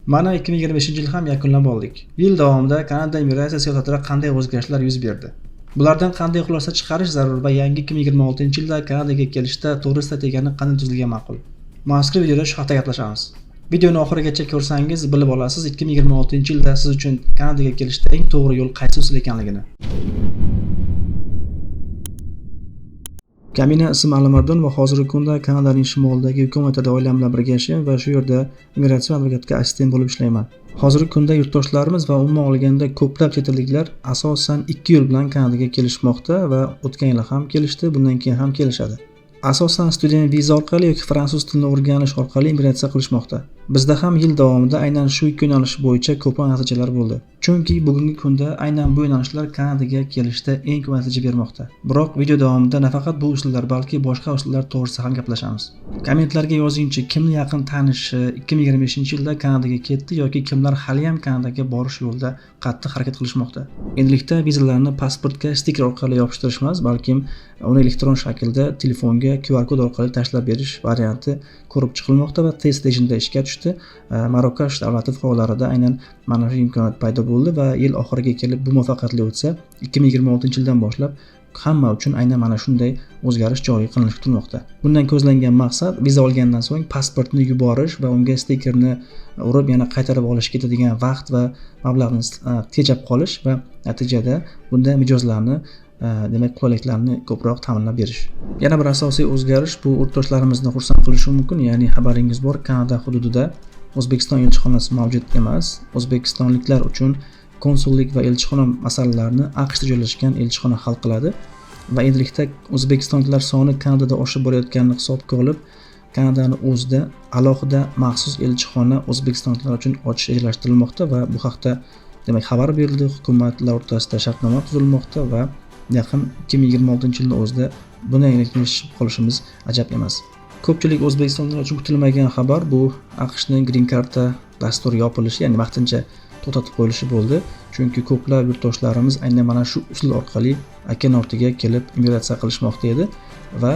Mana 2025-yil ham yakunlab oldik. Yil davomida Kanada immigratsiya siyosatida qanday o'zgarishlar yuz berdi? Bulardan qanday xulosa chiqarish zarur va yangi 2026-yilda Kanadaga kelishda to'g'ri strategiyani qanday tuzilgan ma'qul? Mazkur videoda shu haqida gaplashamiz. Videoni oxirigacha ko'rsangiz bilib olasiz 2026-yilda siz uchun Kanadaga kelishda eng to'g'ri yo'l qaysi usul ekanligini. Kamina ismi Alimardon va hozirgi kunda Kanadaning shimolidagi hukumatida oilam bilan birga yashayman va shu yerda immigratsiya advokatiga assistent bo'lib ishlayman. Hozirgi kunda yurtdoshlarimiz va umuman olganda ko'plab chet elliklar asosan 2 yo'l bilan Kanadaga kelishmoqda va o'tgan yil ham kelishdi, bundan keyin ham kelishadi. Asosan student viza orqali yoki fransuz tilini o'rganish orqali immigratsiya qilishmoqda. Bizda ham yil davomida aynan shu ikki yo'nalish bo'yicha ko'proq natijalar bo'ldi. Chunki bugungi kunda aynan bu yo'nalishlar Kanadaga kelishda eng ko'p natija bermoqda. Biroq video davomida nafaqat bu usullar, balki boshqa usullar to'g'risida ham gaplashamiz. Kommentlarga yozingchi, kimni yaqin tanishi 2025-yilda Kanadaga ketdi yoki kimlar hali ham Kanadaga borish yo'lida qattiq harakat qilishmoqda. Endilikda vizalarni pasportga stiker orqali yopishtirish emas, balki uni elektron shaklda telefonga QR kod orqali tashlab berish varianti ko'rib chiqilmoqda va test rejimida ishga tushdi. Marokash davlati fuqarolarida aynan mana shu imkoniyat paydo bo'ldi va yil oxiriga kelib bu muvaffaqiyatli o'tsa, 2026-yildan boshlab hamma uchun aynan mana shunday o'zgarish joriy qilinishi kutilmoqda. Bundan ko'zlangan maqsad viza olgandan so'ng pasportni yuborish va unga stikerni urib yana qaytarib olish ketadigan vaqt va mablag'ni tejab qolish va natijada bunday mijozlarni demak qulayliklarni ko'proq ta'minlab berish. Yana bir asosiy o'zgarish bu yurtdoshlarimizni xursand qilishi mumkin, ya'ni xabaringiz bor, Kanada hududida O'zbekiston elchixonasi mavjud emas. O'zbekistonliklar uchun konsullik va elchixona masalalarini AQShda joylashgan elchixona hal qiladi va endilikda o'zbekistonliklar soni Kanadada oshib borayotganini hisobga olib, Kanadani o'zida alohida maxsus elchixona o'zbekistonliklar uchun ochish rejalashtirilmoqda va bu haqda demak xabar berildi. Hukumatlar o'rtasida shartnoma tuzilmoqda va yaqin 2026-yilda o'zida bunday yanglishib qolishimiz ajab emas. Ko'pchilik o'zbekistonliklar uchun kutilmagan xabar bu AQShning Green Card dasturi yopilishi, ya'ni vaqtincha to'xtatib qo'yilishi bo'ldi. Chunki ko'plab yurtdoshlarimiz aynan mana shu usul orqali okean ortiga kelib immigratsiya qilishmoqda edi va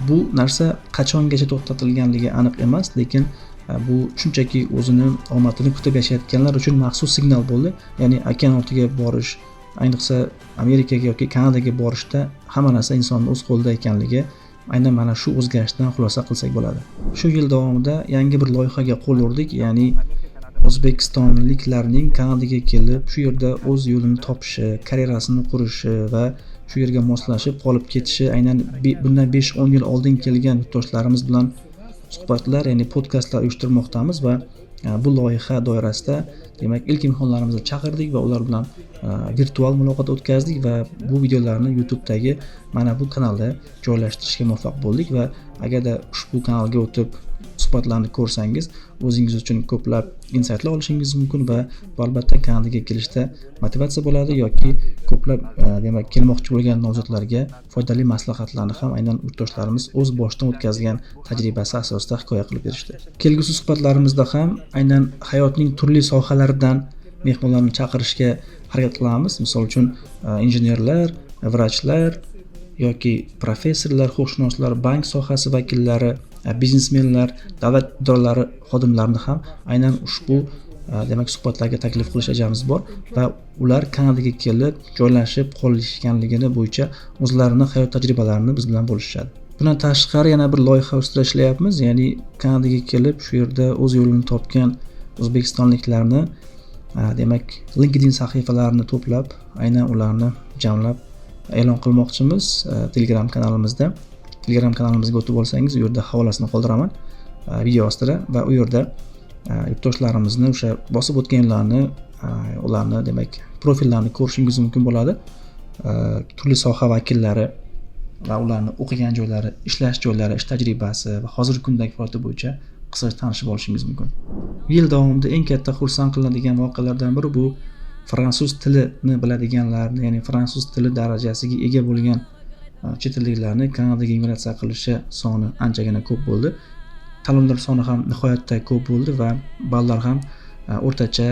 bu narsa qachongacha to'xtatilganligi aniq emas, lekin bu shunchaki o'zini omadini kutib yashayotganlar uchun maxsus signal bo'ldi. Ya'ni okean ortiga borish, ayniqsa Amerikaga yoki Kanadaga borishda hamma narsa insonning o'z qo'lida ekanligi aynan mana shu o'zgarishdan xulosa qilsak bo'ladi. Shu yil davomida yangi bir loyihaga qo'l urdik, ya'ni O'zbekistonliklarning Kanadaga kelib, shu yerda o'z yo'lini topishi, karyerasini qurishi va shu yerga moslashib qolib ketishi aynan bundan 5-10 yil oldin kelgan yurtdoshlarimiz bilan suhbatlar, ya'ni podkastlar uyushtirmoqdamiz va bu loyiha doirasida demak ilk mehmonlarimizni chaqirdik va ular bilan virtual muloqot o'tkazdik va bu videolarni YouTube'dagi mana bu kanalda joylashtirishga muvaffaq bo'ldik va agarda ushbu kanalga o'tib suhbatlarni ko'rsangiz o'zingiz uchun ko'plab insightlar olishingiz mumkin va bu albatta Kanadaga kelishda motivatsiya bo'ladi yoki ko'plab demak kelmoqchi bo'lgan nomzodlarga foydali maslahatlarni ham aynan yurtdoshlarimiz o'z boshidan o'tkazgan tajribasi asosida hikoya qilib berishdi. Kelgusi suhbatlarimizda ham aynan hayotning turli sohalaridan mehmonlarni chaqirishga harakat qilamiz. Misol uchun injenerlar, vrachlar yoki professorlar, huquqshunoslar, bank sohasi vakillari, biznesmenlar, davlat idoralari xodimlarini ham aynan ushbu demak suhbatlarga taklif qilish rejamiz bor va ular Kanadaga kelib joylashib qolishganligini bo'yicha o'zlarining hayot tajribalarini biz bilan bo'lishadi. Bundan tashqari yana bir loyiha ustida ishlayapmiz, ya'ni Kanadaga kelib shu yerda o'z yo'lini topgan o'zbekistonliklarni demak LinkedIn sahifalarini to'plab, aynan ularni jamlab e'lon qilmoqchimiz Telegram kanalimizda. Telegram kanalimizga o'tib olsangiz, u yerda havolasini qoldiraman video ostida va u yerda yurtdoshlarimizni o'sha bosib o'tganlarni, ularni demak profillarini ko'rishingiz mumkin bo'ladi. Turli soha vakillari va ularni o'qigan joylari, ishlash joylari, ish tajribasi va hozirgi kundagi faoliyati bo'yicha qisqacha tanishib olishingiz mumkin. Yil davomida eng katta xursand qilinadigan voqealardan biri bu fransuz tilini biladiganlarni, ya'ni fransuz tili darajasiga ega bo'lgan chet elliklarni Kanadaga immigratsiya qilishi soni anchagina ko'p bo'ldi. Talonlar soni ham nihoyatda ko'p bo'ldi va ballar ham o'rtacha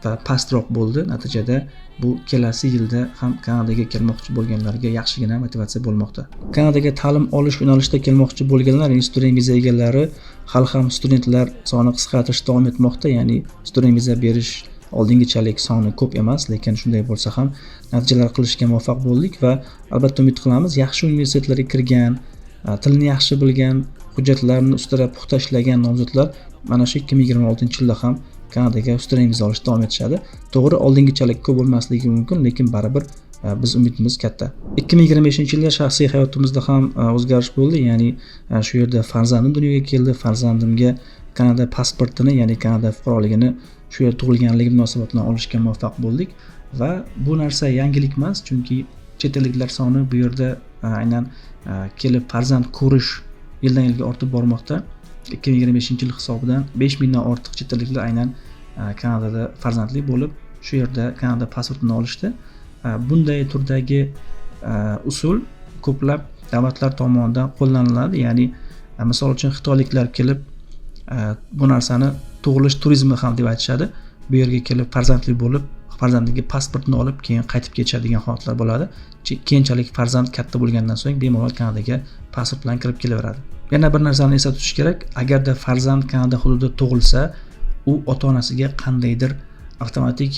va pastroq bo'ldi. Natijada bu kelasi yilda ham Kanadaga kelmoqchi bo'lganlarga yaxshigina motivatsiya bo'lmoqda. Kanadaga ta'lim olish yo'nalishida kelmoqchi bo'lganlar, ya'ni student viza egalari hali ham studentlar soni qisqartirish davom etmoqda, ya'ni student viza berish oldingichalik soni ko'p emas, lekin shunday bo'lsa ham natijalar qilishga muvaffaq bo'ldik va albatta umid qilamiz yaxshi universitetlarga kirgan, tilni yaxshi bilgan, hujjatlarni ustida puxta ishlagan nomzodlar mana shu 2026-yilda ham Kanadaga student viza olishda davom etishadi. To'g'ri, oldingichalik ko'p bo'lmasligi mumkin, lekin baribir biz umidimiz katta. 2025-yilda shaxsiy hayotimizda ham o'zgarish bo'ldi, ya'ni shu yerda farzandim dunyoga keldi. Farzandimga Kanada pasportini, ya'ni Kanada fuqaroligini shu yerda tug'ilganligi munosabati bilan olishga muvaffaq bo'ldik va bu narsa yangilik emas, chunki chet elliklar soni bu yerda aynan kelib farzand ko'rish yildan yilga ortib bormoqda. 2025-yil hisobidan 5000 dan ortiq chet elliklar aynan Kanadada farzandli bo'lib, shu yerda Kanada pasportini olishdi. Bunday turdagi usul ko'plab davlatlar tomonidan qo'llaniladi, ya'ni misol uchun xitoyliklar kelib bu narsani tug'ilish turizmi ham deb aytishadi. Bu yerga kelib farzandli bo'lib, farzandiga pasportini olib keyin qaytib ketadigan holatlar bo'ladi. Keyinchalik farzand katta bo'lgandan so'ng bemalol Kanadaga pasport bilan kirib kelaveradi. Yana bir narsani eslatib tutish kerak, agarda farzand Kanada hududida tug'ilsa, u ota-onasiga qandaydir avtomatik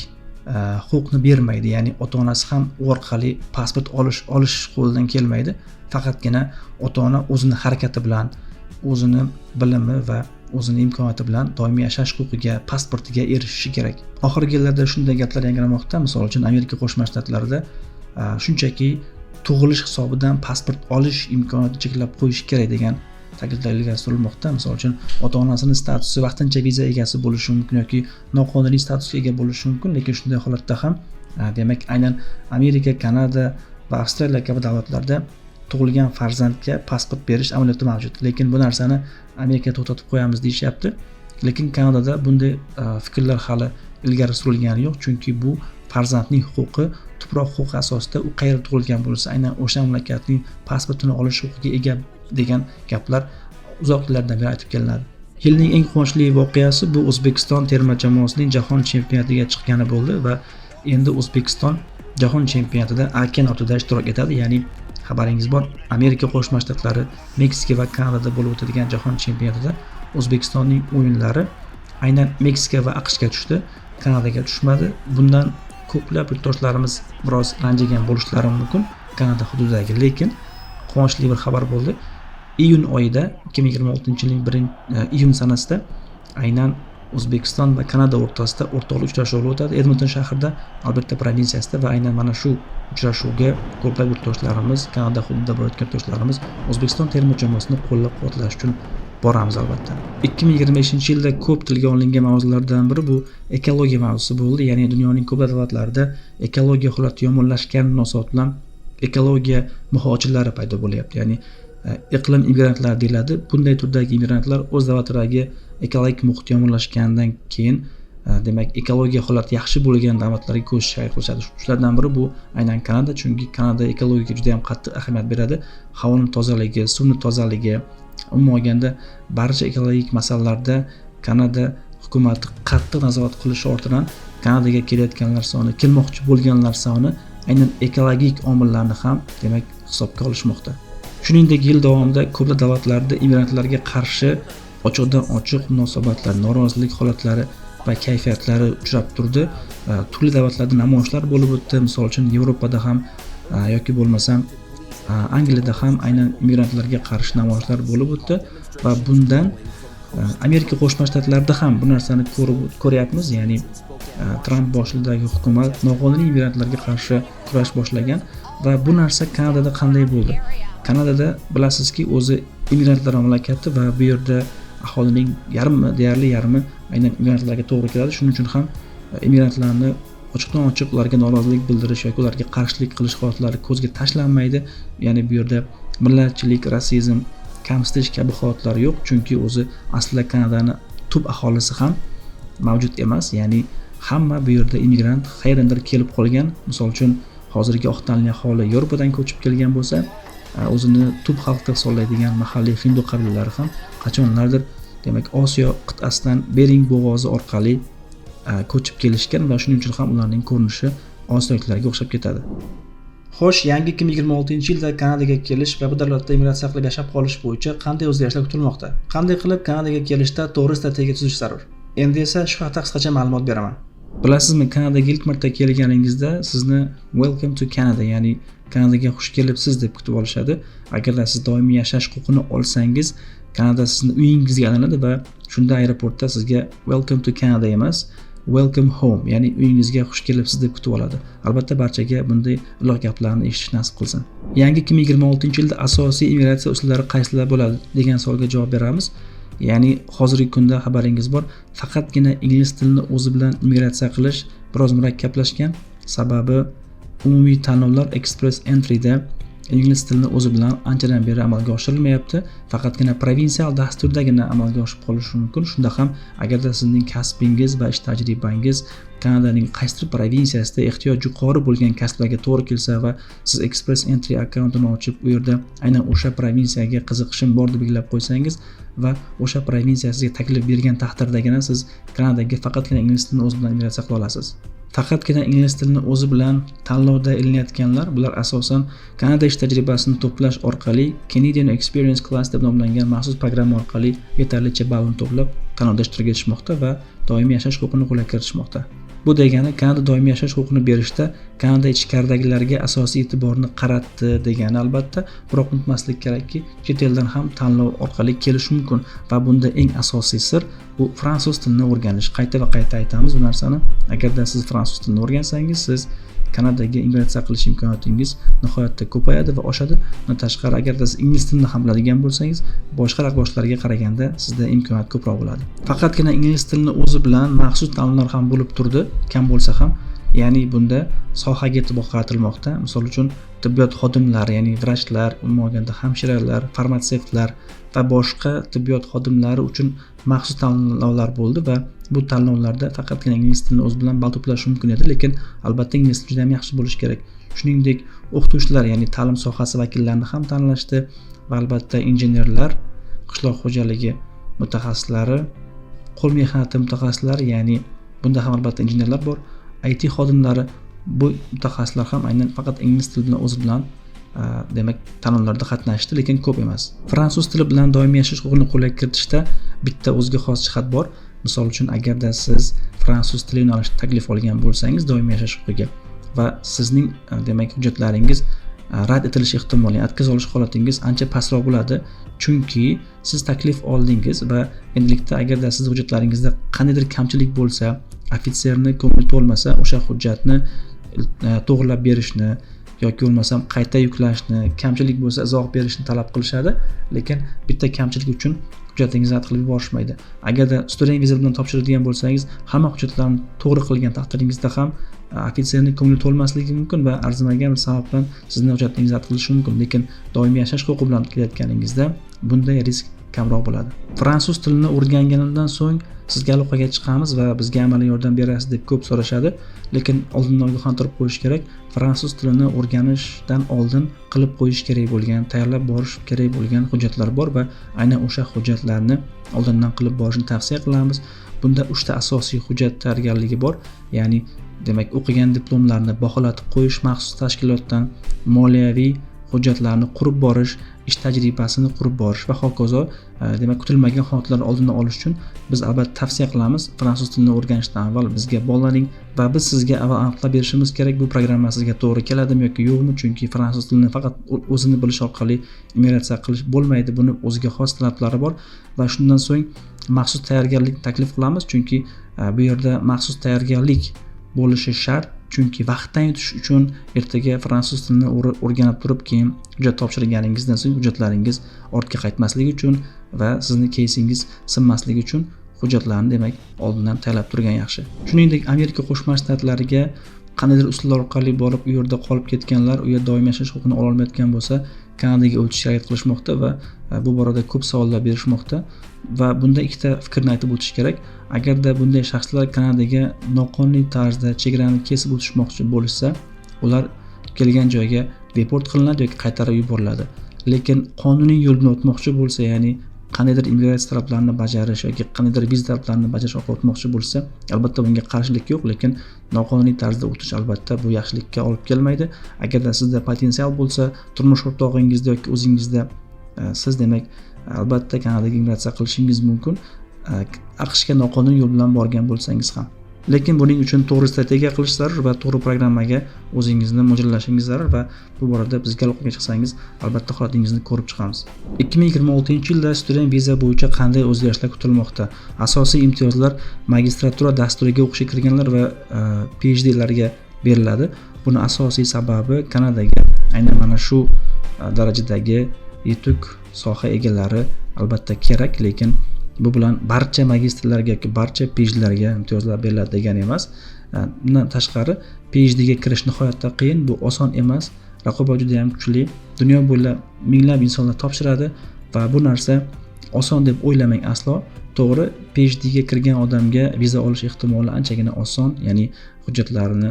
huquqni bermaydi, ya'ni ota-onasi ham u orqali pasport olish qo'lidan kelmaydi. Faqatgina ota-ona o'zini harakati bilan, o'zini bilimi va o'zini imkoniyati bilan doimiy yashash huquqiga, pasportiga erishishi kerak. Oxirgi yillarda shunday gaplar yangramoqda. Misol uchun Amerika Qo'shma Shtatlarida shunchaki tug'ilish hisobidan pasport olish imkoniyatini cheklab qo'yish kerak degan takliflar ilgari surilmoqda. Misol uchun ota-onasining statusi vaqtincha viza egasi bo'lishi mumkin yoki noqonuniy statusga ega bo'lishi mumkin, lekin shunday holatda ham demak aynan Amerika, Kanada va Avstraliya kabi davlatlarda tug'ilgan farzandga pasport berish amaliyoti mavjud. Lekin bu narsani Amerika to'xtatib qo'yamiz deyishyapti. Lekin Kanadada bunday fikrlar hali ilgari surilgani yo'q, chunki bu farzandning huquqi tuproq huquqi asosida u qayerda tug'ilgan bo'lsa, aynan o'sha mamlakatning pasportini olish huquqiga ega degan gaplar uzoq yillardan beri aytib kelinadi. Yilning eng quvonchli voqeasi bu O'zbekiston terma jamoasining jahon chempionatiga chiqqani bo'ldi va endi O'zbekiston jahon chempionatida A kanatida ishtirok etadi, ya'ni xabaringiz bor, Amerika Qo'shma Shtatlari, Meksika va Kanadada bo'lib o'tadigan jahon chempionatida O'zbekistonning o'yinlari aynan Meksika va AQShga tushdi, Kanadaga tushmadi. Bundan ko'plab yurtdoshlarimiz biroz ranjigan bo'lishlari mumkin Kanada hududidagi, lekin quvonchli bir xabar bo'ldi. Iyun oyida 2026-yilning 1-iyun sanasida aynan O'zbekiston va Kanada o'rtasida o'rtoqlik uchrashuvi o'tadi Edmonton shahrida, Alberta provinsiyasida va aynan mana shu uchrashuvga ko'plab yurtdoshlarimiz, Kanada hududida bo'layotgan yurtdoshlarimiz O'zbekiston terma jamoasini qo'llab-quvvatlash uchun boramiz albatta. 2025-yilda ko'p tilga olingan mavzulardan biri bu ekologiya mavzusi bo'ldi. Ya'ni dunyoning ko'plab davlatlarida ekologiya holati yomonlashgan munosabat bilan ekologiya muhojirlari paydo bo'lyapti. Ya'ni iqlim immigrantlar deyiladi. Bunday turdagi immigrantlar o'z davlatlaridagi ekologik muhit yomonlashganidan keyin demak ekologiya holati yaxshi bo'lgan davlatlarga ko'chishga qilishadi. Shulardan biri bu aynan Kanada, chunki Kanada ekologiyaga juda ham qattiq ahamiyat beradi. Havoning tozaligi, suvning tozaligi, umuman olganda barcha ekologik masalalarda Kanada hukumati qattiq nazorat qilishi ortidan Kanadaga kelayotganlar soni, kelmoqchi bo'lganlar soni aynan ekologik omillarni ham demak hisobga olishmoqda. Shuningdek, yil davomida ko'plab davlatlarda immigrantlarga qarshi ochiqdan ochiq munosabatlar, norozilik holatlari va kayfiyatlari uchrab turdi. Turli davlatlarda namoyishlar bo'lib o'tdi. Misol uchun Yevropada ham yoki bo'lmasam Angliyada ham aynan immigrantlarga qarshi namoyishlar bo'lib o'tdi va bundan Amerika Qo'shma Shtatlarida ham bu narsani ko'ryapmiz. Ya'ni Trump boshchiligidagi hukumat noqonuniy immigrantlarga qarshi kurash boshlagan va bu narsa Kanadada qanday bo'ldi? Kanadada bilasizki, o'zi immigrantlar mamlakati va bu yerda aholining deyarli yarmi aynan immigrantlarga to'g'ri keladi. Shuning uchun ham immigrantlarni ochiqdan ochiq ularga norozilik bildirish yoki ularga qarshilik qilish holatlari ko'zga tashlanmaydi. Ya'ni bu yerda millatchilik, rasizm, kamsitish kabi holatlar yo'q, chunki o'zi aslida Kanadani tub aholisi ham mavjud emas. Ya'ni hamma bu yerda immigrant qayerdandir kelib qolgan. Misol uchun hozirgi oq tanli aholi Yevropadan ko'chib kelgan bo'lsa, o'zini tub xalq deb hisoblaydigan mahalliy hindu qabilalari ham qachonlardir demak Osiyo qit'asidan Bering bo'g'ozi orqali ko'chib kelishgan va shuning uchun ham ularning ko'rinishi osiyoliklarga o'xshab ketadi. Xo'sh, yangi 2026-yilda Kanadaga kelish va bu davlatda immigratsiya qilib yashab qolish bo'yicha qanday o'zgarishlar kutilmoqda? Qanday qilib Kanadaga kelishda to'g'ri strategiya tuzish zarur? Endi esa shu haqida qisqacha ma'lumot beraman. Bilasizmi, Kanadaga ilk marta kelganingizda sizni Welcome to Canada, ya'ni Kanadaga xush kelibsiz deb kutib olishadi. Agarda siz doimiy yashash huquqini olsangiz, Kanada sizni uyingizga aylanadi va shunda aeroportda sizga Welcome to Canada emas, Welcome home, ya'ni uyingizga xush kelibsiz deb kutib oladi. Albatta barchaga bunday iliq gaplarni eshitish nasib qilsin. Yangi 2026-yilda asosiy immigratsiya usullari qaysilar bo'ladi degan savolga javob beramiz. Ya'ni hozirgi kunda xabaringiz bor, faqatgina ingliz tilini o'zi bilan immigratsiya qilish biroz murakkablashgan. Sababi umumiy tanlovlar Express Entry'da ingliz tilini o'zi bilan anchadan beri amalga oshirilmayapti. Faqatgina provinsial dasturdagina amalga oshib qolishi mumkin. Shunda ham agarda sizning kasbingiz va ish tajribangiz Kanadaning qaysi provinsiyasida ehtiyoj yuqori bo'lgan kasblarga to'g'ri kelsa va siz Express Entry akkauntini ochib, u yerda aynan o'sha provinsiyaga qiziqishim bor deb belgilab qo'ysangiz va o'sha provinsiya sizga taklif bergan taqdirdagina siz Kanadaga faqatgina ingliz tilini o'zi bilan immigratsiya qila olasiz. Faqatgina ingliz tilini o'zi bilan tanlovda ilinayotganlar, bular asosan Kanada ish tajribasini to'plash orqali Canadian Experience Class deb nomlangan maxsus programma orqali yetarlicha ballni to'plab tanlovda ishtirok etishmoqda va doimiy yashash huquqini qo'lga kiritishmoqda. Bu degani Kanada doimiy yashash huquqini berishda Kanada ichkaridagilarga asosiy e'tiborni qaratdi degani albatta, biroq unutmaslik kerakki, chet eldan ham tanlov orqali kelish mumkin va bunda eng asosiy sir bu fransuz tilini o'rganish. Qayta va qayta aytamiz bu narsani. Agarda siz fransuz tilini o'rgansangiz, siz Kanadaga immigratsiya qilish imkoniyatingiz nihoyatda ko'payadi va oshadi. Bundan tashqari, agarda siz ingliz tilini ham biladigan bo'lsangiz, boshqa raqobatchilarga qaraganda sizda imkoniyat ko'proq bo'ladi. Faqatgina ingliz tilini o'zi bilan maxsus tanlovlar ham bo'lib turdi, kam bo'lsa ham. Ya'ni bunda sohaga e'tibor qaratilmoqda. Misol uchun tibbiyot xodimlari, ya'ni vrachlar, umuman olganda hamshiralar, farmatsevtlar va boshqa tibbiyot xodimlari uchun maxsus tanlovlar bo'ldi va bu tanlovlarda faqatgina ingliz tilini o'zi bilan ball to'plash mumkin edi, lekin albatta ingliz tili juda ham yaxshi bo'lishi kerak. Shuningdek, o'qituvchilar, ya'ni ta'lim sohasi vakillarini ham tanlashdi va albatta injenerlar, qishloq xo'jaligi mutaxassislari, qo'l mehnati mutaxassislari, ya'ni bunda ham albatta injenerlar bor, IT xodimlari, bu mutaxassislar ham aynan faqat ingliz tilini o'zi bilan demak tanlovlarda qatnashdi, lekin ko'p emas. Fransuz tili bilan doimiy yashash huquqini qo'lga kiritishda bitta o'ziga xos jihat bor. Misol uchun, agarda siz fransuz tili yo'nalishida taklif olgan bo'lsangiz doimiy yashash huquqiga va sizning demak hujjatlaringiz rad etilishi ehtimoli, atkaza olish holatingiz ancha pastroq bo'ladi, chunki siz taklif oldingiz va endilikda agarda siz hujjatlaringizda qandaydir kamchilik bo'lsa, ofitserni ko'ngli to'lmasa, o'sha hujjatni to'g'rilab berishni yoki bo'lmasam qayta yuklashni, kamchilik bo'lsa izoh berishni talab qilishadi, lekin bitta kamchilik uchun hujjatingizni rad qilib yuborishmaydi. Agarda student viza bilan topshiradigan bo'lsangiz, hamma hujjatlarni to'g'ri qilgan taqdiringizda ham ofitserning ko'ngli to'lmasligi mumkin va arzimagan bir sababdan sizning hujjatingizni rad qilishi mumkin, lekin doimiy yashash huquqi bilan kelayotganingizda bunday risk kamroq bo'ladi. Fransuz tilini o'rganganimdan so'ng sizga aloqaga chiqamiz va bizga amaliy yordam berasiz deb ko'p so'rashadi, lekin oldindan ogohlantirib qo'yish kerak. Fransuz tilini o'rganishdan oldin qilib qo'yish kerak bo'lgan, tayyorlab borish kerak bo'lgan hujjatlar bor va aynan o'sha hujjatlarni oldindan qilib borishni tavsiya qilamiz. Bunda 3 ta asosiy hujjat tayyorgarligi bor, ya'ni demak o'qigan diplomlarni baholatib qo'yish maxsus tashkilotdan, moliyaviy hujjatlarni qurib borish, ish tajribasini qurib borish va hokazo. Demak, kutilmagan holatlarni oldini olish uchun biz albatta tavsiya qilamiz, fransuz tilini o'rganishdan avval bizga bog'laning va biz sizga avval aniqlab berishimiz kerak, bu programma sizga to'g'ri keladimi yoki yo'qmi, chunki fransuz tilini faqat o'zini bilish orqali immigratsiya qilish bo'lmaydi, buni o'ziga xos talablari bor va shundan so'ng maxsus tayyorgarlik taklif qilamiz, chunki bu yerda maxsus tayyorgarlik bo'lishi shart, chunki vaqtdan yutish uchun ertaga fransuz tilini o'rganib turib, keyin hujjat topshirganingizdan so'ng hujjatlaringiz ortga qaytmasligi uchun va sizni keysingiz sinmasligi uchun hujjatlarni demak oldindan tayyorlab turgan yaxshi. Shuningdek, Amerika Qo'shma Shtatlariga qandaydir usullar orqali borib u yerda qolib ketganlar, u yerda doimiy yashash huquqini ola olmayotgan bo'lsa, Kanadaga o'tishga harakat qilishmoqda va bu borada ko'p savollar berishmoqda va bunda ikkita fikrni aytib o'tish kerak. Agarda bunday shaxslar Kanadaga noqonuniy tarzda chegarani kesib o'tishmoqchi bo'lishsa, ular kelgan joyga deport qilinadi yoki qaytarib yuboriladi. Lekin qonuniy yo'l bilan o'tmoqchi bo'lsa, ya'ni qandaydir immigratsiya talablarini bajarish yoki qandaydir viza talablarini bajarish orqali o'tmoqchi bo'lsa, albatta bunga qarshilik yo'q, lekin noqonuniy tarzda o'tish albatta bu yaxshilikka olib kelmaydi. Agarda sizda potensial bo'lsa, turmush o'rtog'ingizda yoki o'zingizda siz demak albatta Kanadaga immigratsiya qilishingiz mumkin. AQShga noqonuniy yo'l bilan borgan bo'lsangiz ham. Lekin buning uchun to'g'ri strategiya qilish zarur va to'g'ri programmaga o'zingizni mo'ljallashingiz zarur va bu borada bizga aloqaga chiqsangiz, albatta holatingizni ko'rib chiqamiz. 2026-yilda student viza bo'yicha qanday o'zgarishlar kutilmoqda? Asosiy imtiyozlar magistratura dasturiga o'qishga kirganlar va PhD'larga beriladi. Buni asosiy sababi Kanadaga aynan mana shu darajadagi yetuk soha egalari albatta kerak, lekin bu bilan barcha magistrlarga yoki barcha PhD'larga imtiyozlar beriladi degani emas. Bundan tashqari PhD ga kirish nihoyatda qiyin, bu oson emas. Raqobat juda ham kuchli. Dunyo bo'ylab minglab insonlar topshiradi va bu narsa oson deb o'ylamang aslo. To'g'ri, PhD ga kirgan odamga viza olish ehtimoli anchagina oson, ya'ni hujjatlarini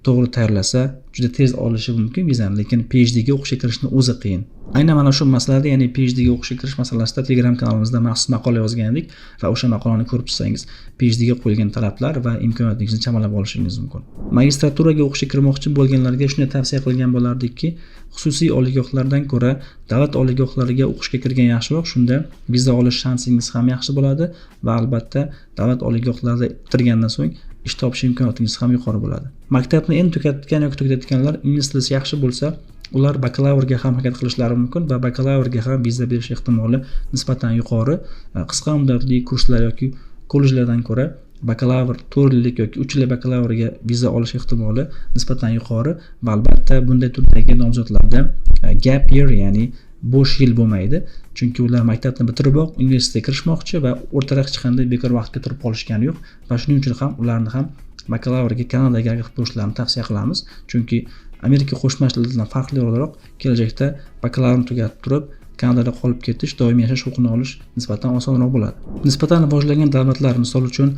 to'g'ri tayyorlasa juda tez olishi mumkin vizani, lekin PhD ga o'qishga kirishni o'zi qiyin. Aynan mana shu masalada, ya'ni PhD ga o'qishga kirish masalasida Telegram kanalimizda maxsus maqola yozgan edik va o'sha maqolani ko'rib chiqsangiz PhD ga qo'yilgan talablar va imkoniyatingizni chamalab olishingiz mumkin. Magistraturaga o'qishga kirmoqchi bo'lganlarga shunday tavsiya qilgan bo'lardikki, xususiy oliygohlardan ko'ra davlat oliygohlariga o'qishga kirgan yaxshiroq, shunda viza olish shansingiz ham yaxshi bo'ladi va albatta davlat oliygohlarida bitirgandan so'ng ish topish imkoniyatingiz ham yuqori bo'ladi. Maktabni endi tugatgan yoki tugatayotganlar ingliz tili yaxshi bo'lsa, ular bakalavrga ham harakat qilishlari mumkin va bakalavrga ham viza berish ehtimoli nisbatan yuqori. Qisqa muddatli kurslar yoki kollejlardan ko'ra bakalavr 4 yillik yoki 3 yillik bakalavrga viza olish ehtimoli nisbatan yuqori va albatta bunday turdagi nomzodlarda gap year, ya'ni bo'sh yil bo'lmaydi, chunki ular maktabni bitiriboq universitetga kirishmoqchi va o'rtada hech qanday bekor vaqtga turib qolishgani yo'q va shuning uchun ham ularni ham bakalavrga Kanadaga harakat qilishlarini tavsiya qilamiz, chunki Amerika Qo'shma Shtatlaridan farqli o'laroq kelajakda bakalavrni tugatib turib Kanadada qolib ketish, doimiy yashash huquqini olish nisbatan osonroq bo'ladi. Nisbatan rivojlangan davlatlar, misol uchun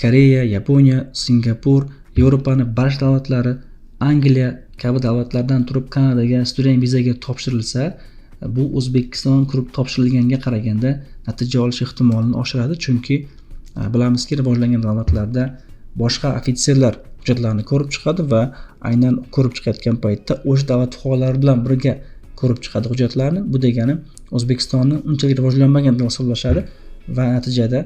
Koreya, Yaponiya, Singapur, Yevropaning barcha davlatlari, Angliya kabi davlatlardan turib Kanadaga student vizaga topshirilsa, bu O'zbekiston kirib topshirilganga qaraganda natija olish ehtimolini oshiradi, chunki bilamizki rivojlangan davlatlarda boshqa ofitserlar hujjatlarni ko'rib chiqadi va aynan ko'rib chiqayotgan paytda o'sha davlat fuqarolari bilan birga ko'rib chiqadi hujjatlarni. Bu degani O'zbekistonni unchalik rivojlanmagan deb hisoblashadi va natijada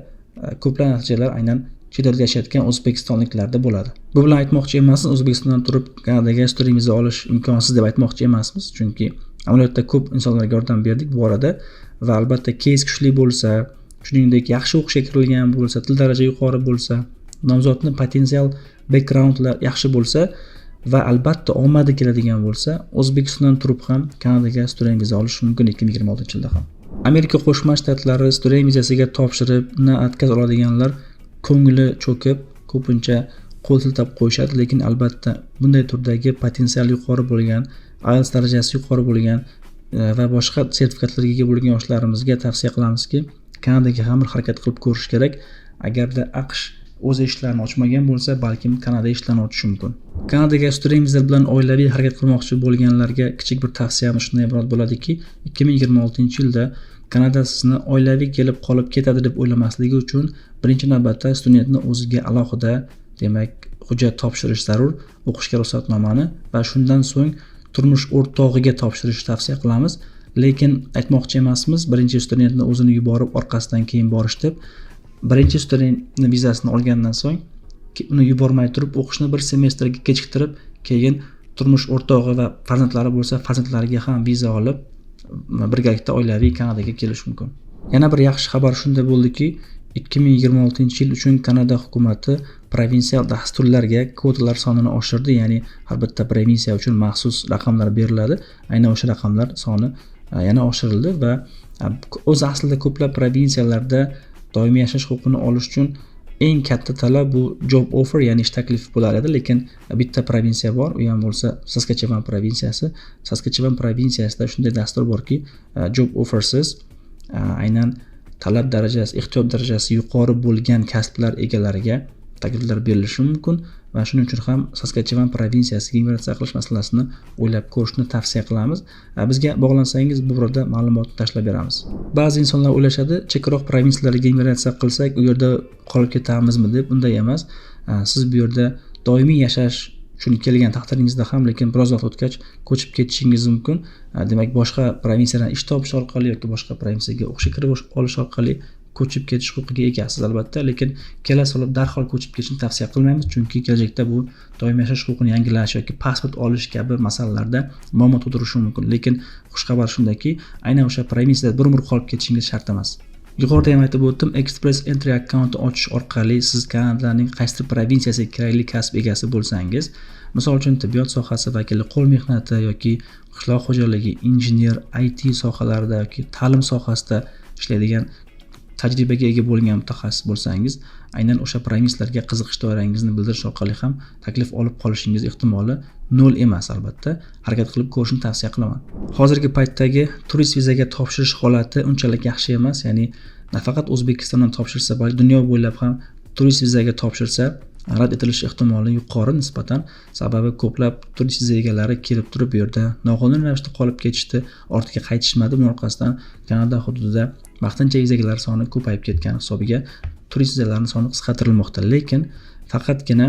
ko'plab natijalar aynan chet elda yashayotgan o'zbekistonliklarda bo'ladi. Bu bilan aytmoqchi emasmiz, O'zbekistondan turib Kanadaga student viza olish imkonsiz deb aytmoqchi emasmiz, chunki amaliyotda ko'p insonlarga yordam berdik bu orada va albatta case kuchli bo'lsa, shuningdek yaxshi o'qishga kirilgan bo'lsa, til daraja yuqori bo'lsa, nomzodning potensial backgroundlar yaxshi bo'lsa va albatta omadi keladigan bo'lsa, O'zbekistondan turib ham Kanadaga student viza olish mumkin 2026-yilda ham. Amerika Qo'shma Shtatlari student vizasiga topshirib, undan o'tkaz oladiganlar ko'ngli cho'kib, ko'pincha qo'l siltab qo'yishadi, lekin albatta bunday turdagi potensial yuqori bo'lgan, IELTS darajasi yuqori bo'lgan va boshqa sertifikatlarga ega bo'lgan yoshlarimizga tavsiya qilamizki, Kanadaga ham bir harakat qilib ko'rish kerak. Agarda AQSh o'z eshiklarini ochmagan bo'lsa, balkim Kanada eshiklarini ochishi mumkin. Kanadaga student viza bilan oilaviy harakat qilmoqchi bo'lganlarga kichik bir tavsiyamiz shunday iborat bo'ladiki, 2026-yilda Kanada sizni oilaviy kelib qolib ketadi deb o'ylamasligi uchun birinchi navbatda studentni o'ziga alohida, demak, hujjat topshirish zarur, o'qishga ruxsatnomani va shundan so'ng turmush o'rtog'iga topshirish tavsiya qilamiz. Lekin aytmoqchi emasmiz, birinchi studentni o'zini yuborib orqasidan keyin borish deb. Birinchi studentni vizasini olgandan so'ng uni yubormay turib o'qishni bir semestrga kechiktirib, keyin turmush o'rtog'i va farzandlari bo'lsa, farzandlariga ham viza olib birgalikda oilaviy Kanadaga kelish mumkin. Yana bir yaxshi xabar shunda bo'ldiki, 2026-yil uchun Kanada hukumatı provinsial dasturlarga kvotalar sonini oshirdi, ya'ni har bitta provinsiya uchun maxsus raqamlar beriladi. Aynan o'sha raqamlar soni yana oshirildi va o'z aslida ko'plab provinsiyalarda doimiy yashash huquqini olish uchun eng katta talab bu job offer, ya'ni ish taklifi bo'lar edi, lekin bitta provinsiya bor, u ham bo'lsa Saskatchewan provinsiyasi. Saskatchewan provinsiyasida shunday dastur borki, job offersiz aynan talab darajasi, ehtiyoj darajasi yuqori bo'lgan kasblar egalariga takliflar berilishi mumkin va shuning uchun ham Saskachevan provinsiyasiga immigratsiya qilish masalasini o'ylab ko'rishni tavsiya qilamiz. Bizga bog'lansangiz bu borada ma'lumotni tashlab beramiz. Ba'zi insonlar o'ylashadi, chekkaroq provinsiyalarga immigratsiya qilsak, u yerda qolib ketamizmi deb. Unday emas. Siz bu yerda doimiy yashash uchun kelgan taqdiringizda ham, lekin biroz vaqt o'tgach ko'chib ketishingiz mumkin. Demak, boshqa provinsiyadan ish topish orqali yoki boshqa provinsiyaga o'qishga kirib olish orqali ko'chib ketish huquqiga egasiz albatta, lekin kelasi olib darhol ko'chib ketishni tavsiya qilmaymiz, chunki kelajakda bu doimiy yashash huquqini yangilash yoki pasport olish kabi masalalarda muammo tug'dirishi mumkin. Lekin xushxabar shundaki, aynan o'sha provinsiyada bir umr qolib ketishingiz shart emas. Yuqorida ham aytib o'tdim, Express Entry account ochish orqali siz Kanadaning qaysi provinsiyasiga kerakli kasb egasi bo'lsangiz, misol uchun tibbiyot sohasi vakili, qo'l mehnati yoki qishloq xo'jaligi, injener, IT sohalarida yoki ta'lim sohasida ishlaydigan tajribaga ega bo'lgan mutaxassis bo'lsangiz, aynan o'sha provinsiyalarga qiziqish doirangizni bildirish orqali ham taklif olib qolishingiz ehtimoli nol emas albatta. Harakat qilib ko'rishni tavsiya qilaman. Hozirgi paytdagi turist vizaga topshirish holati unchalik yaxshi emas, ya'ni nafaqat O'zbekistondan topshirsa, balki dunyo bo'ylab ham turist vizaga topshirsa rad etilish ehtimoli yuqori nisbatan. Sababi ko'plab turist viza egalari kelib turib bu yerda noqonuniy ravishda qolib ketishdi, ortga qaytishmadi. Buning orqasidan Kanada hududida vaqtincha vizalar soni ko'payib ketgan hisobiga turist vizalarining soni qisqartirilmoqda. Lekin faqatgina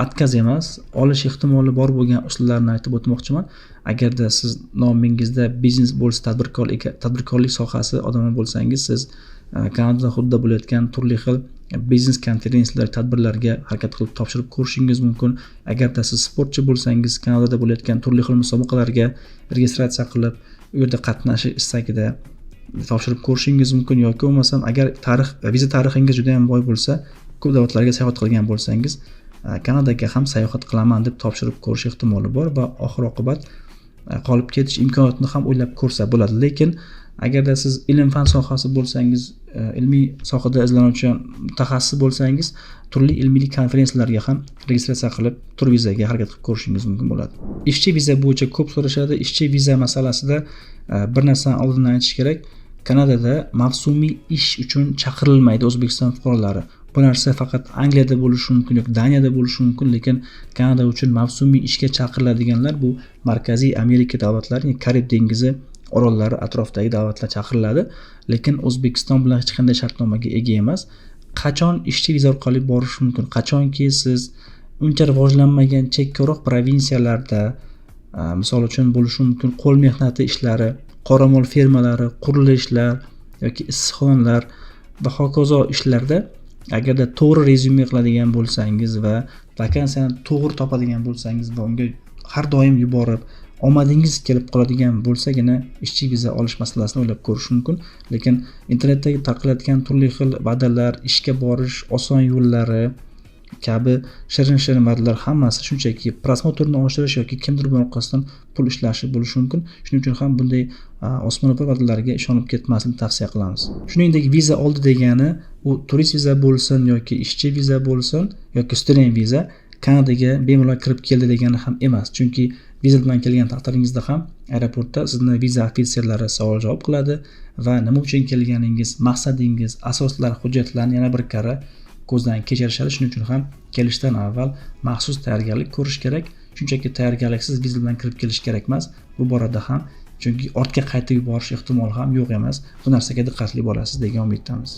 atkaz emas, olish ehtimoli bor bo'lgan usullarni aytib o'tmoqchiman. Agarda siz nomingizda biznes bo'lsa, tadbirkorlik sohasi odami bo'lsangiz, siz Kanada hududida bo'layotgan turli xil biznes konferensiyalar, tadbirlarga harakat qilib topshirib ko'rishingiz mumkin. Agarda siz sportchi bo'lsangiz, Kanadada bo'layotgan turli xil musobaqalarga registratsiya qilib, u yerda qatnashish istagida topshirib ko'rishingiz mumkin. Yoki bo'lmasam, agar viza tarixingiz juda ham boy bo'lsa, ko'p davlatlarga sayohat qilgan bo'lsangiz, Kanadaga ham sayohat qilaman deb topshirib ko'rish ehtimoli bor va oxir oqibat qolib ketish imkoniyatini ham o'ylab ko'rsa bo'ladi. Lekin agarda siz ilm-fan sohasi bo'lsangiz, ilmiy sohada izlanuvchi mutaxassis bo'lsangiz, turli ilmiy konferensiyalarga ham registratsiya qilib, tur vizaga harakat qilib ko'rishingiz mumkin bo'ladi. Ishchi viza bo'yicha ko'p so'rashadi. Ishchi viza masalasida bir narsani oldindan aytish kerak. Kanadada mavsumiy ish uchun chaqirilmaydi O'zbekiston fuqarolari. Bu narsa faqat Angliyada bo'lishi mumkin yoki Daniyada bo'lishi mumkin, lekin Kanada uchun mavsumiy ishga chaqiriladiganlar bu Markaziy Amerika davlatlari, ya'ni Karib dengizi orollari atrofidagi davlatlar chaqiriladi, lekin O'zbekiston bilan hech qanday shartnomaga ega emas. Qachon ishchi viza orqali borish mumkin? Qachonki siz uncha rivojlanmagan chekkaroq provinsiyalarda, misol uchun bo'lishi mumkin qo'l mehnati ishlari, qoramol fermalari, qurilishlar yoki issiqxonalar va hokazo ishlarda agarda to'g'ri rezyume qiladigan bo'lsangiz va vakansiyani to'g'ri topadigan bo'lsangiz va unga har doim yuborib omadingiz kelib qoladigan bo'lsagina ishchi viza olish masalasini o'ylab ko'rish mumkin. Lekin internetdagi tarqalayotgan turli xil va'dalar, ishga borish oson yo'llari kabi shirin va'dalar hammasi shunchaki prosmotorni oshirish yoki kimdir bilan orqasidan pul ishlashi bo'lishi mumkin. Shuning uchun ham bunday osmono'par va'dalarga ishonib ketmaslikni tavsiya qilamiz. Shuningdek, viza oldi degani u turist viza bo'lsin yoki ishchi viza bo'lsin yoki student viza Kanadaga bemalol kirib keldi degani ham emas. Chunki viza bilan kelgan taqdiringizda ham aeroportda sizni viza ofitserlari savol-javob qiladi va nima uchun kelganingiz, maqsadingiz, asoslar, hujjatlarni yana bir karra ko'zdan kechirishadi. Shuning uchun ham kelishdan avval maxsus tayyorgarlik ko'rish kerak. Shunchaki tayyorgarliksiz viza bilan kirib kelish kerak emas. Bu borada ham chunki ortga qaytib yuborish ehtimoli ham yo'q emas. Bu narsaga diqqatli bo'lasiz degan umiddamiz.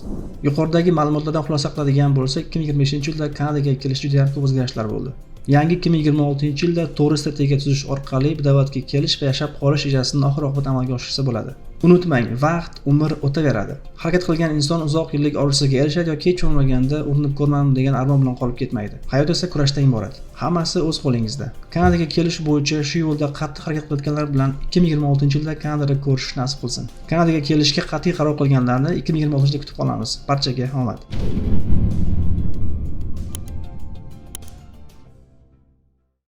Yuqoridagi ma'lumotlardan xulosa qiladigan bo'lsak, 2025-yilda Kanadaga kelish juda ham ko'p o'zgarishlar bo'ldi. Yangi 2026-yilda to'g'ri strategiya tuzish orqali bu davlatga kelish va yashab qolish rejasini oxir-oqibat amalga oshirsa bo'ladi. Unutmang, vaqt, umr o'taveradi. Harakat qilgan inson uzoq yillik orzusiga erishadi yoki hech bo'lmaganda urinib ko'rmadim degan armon bilan qolib ketmaydi. Hayot esa kurashdan iborat. Hammasi o'z qo'lingizda. Kanadaga kelish bo'yicha shu yo'lda qattiq harakat qilayotganlar bilan 2026-yilda Kanadada ko'rishish nasib qilsin. Kanadaga kelishga qat'iy qaror qilganlarni 2026-yilda kutib qolamiz. Barchaga omad.